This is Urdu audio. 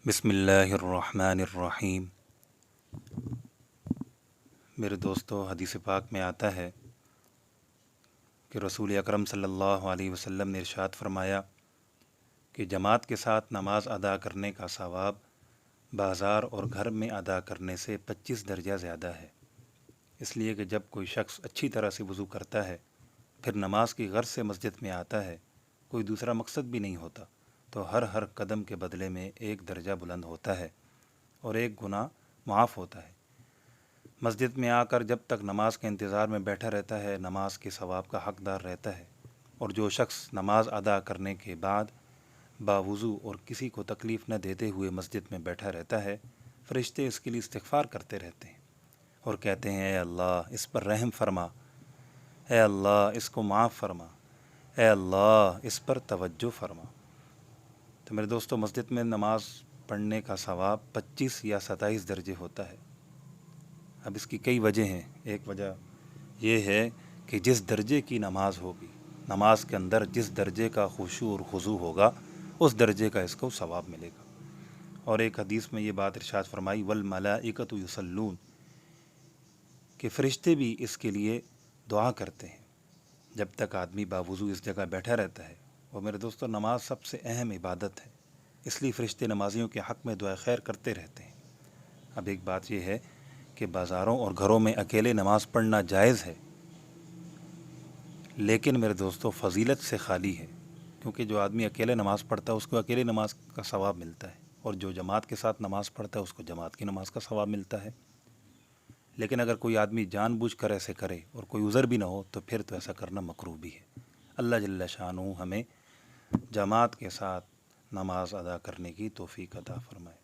بسم اللہ الرحمن الرحیم۔ میرے دوستو، حدیث پاک میں آتا ہے کہ رسول اکرم صلی اللہ علیہ وسلم نے ارشاد فرمایا کہ جماعت کے ساتھ نماز ادا کرنے کا ثواب بازار اور گھر میں ادا کرنے سے 25 درجہ زیادہ ہے۔ اس لیے کہ جب کوئی شخص اچھی طرح سے وضو کرتا ہے، پھر نماز کی غرض سے مسجد میں آتا ہے، کوئی دوسرا مقصد بھی نہیں ہوتا، تو ہر قدم کے بدلے میں 1 درجہ بلند ہوتا ہے اور 1 گناہ معاف ہوتا ہے۔ مسجد میں آ کر جب تک نماز کے انتظار میں بیٹھا رہتا ہے، نماز کے ثواب کا حقدار رہتا ہے، اور جو شخص نماز ادا کرنے کے بعد باوضو اور کسی کو تکلیف نہ دیتے ہوئے مسجد میں بیٹھا رہتا ہے، فرشتے اس کے لیے استغفار کرتے رہتے ہیں اور کہتے ہیں: اے اللہ اس پر رحم فرما، اے اللہ اس کو معاف فرما، اے اللہ اس پر توجہ فرما۔ تو میرے دوستو، مسجد میں نماز پڑھنے کا ثواب 25 یا 27 درجے ہوتا ہے۔ اب اس کی کئی وجہ ہیں۔ ایک وجہ یہ ہے کہ جس درجے کی نماز ہوگی، نماز کے اندر جس درجے کا خشوع اور خضوع ہوگا، اس درجے کا اس کو ثواب ملے گا۔ اور ایک حدیث میں یہ بات ارشاد فرمائی: والملائکۃ یصلون، کہ فرشتے بھی اس کے لیے دعا کرتے ہیں جب تک آدمی باوضو اس جگہ بیٹھا رہتا ہے۔ اور میرے دوستو، نماز سب سے اہم عبادت ہے، اس لیے فرشتے نمازیوں کے حق میں دعائے خیر کرتے رہتے ہیں۔ اب ایک بات یہ ہے کہ بازاروں اور گھروں میں اکیلے نماز پڑھنا جائز ہے، لیکن میرے دوستو فضیلت سے خالی ہے، کیونکہ جو آدمی اکیلے نماز پڑھتا ہے اس کو اکیلے نماز کا ثواب ملتا ہے، اور جو جماعت کے ساتھ نماز پڑھتا ہے اس کو جماعت کی نماز کا ثواب ملتا ہے۔ لیکن اگر کوئی آدمی جان بوجھ کر ایسے کرے اور کوئی عذر بھی نہ ہو تو پھر تو ایسا کرنا مکروہ بھی ہے۔ اللہ جل شانہ ہمیں جماعت کے ساتھ نماز ادا کرنے کی توفیق عطا فرمائے۔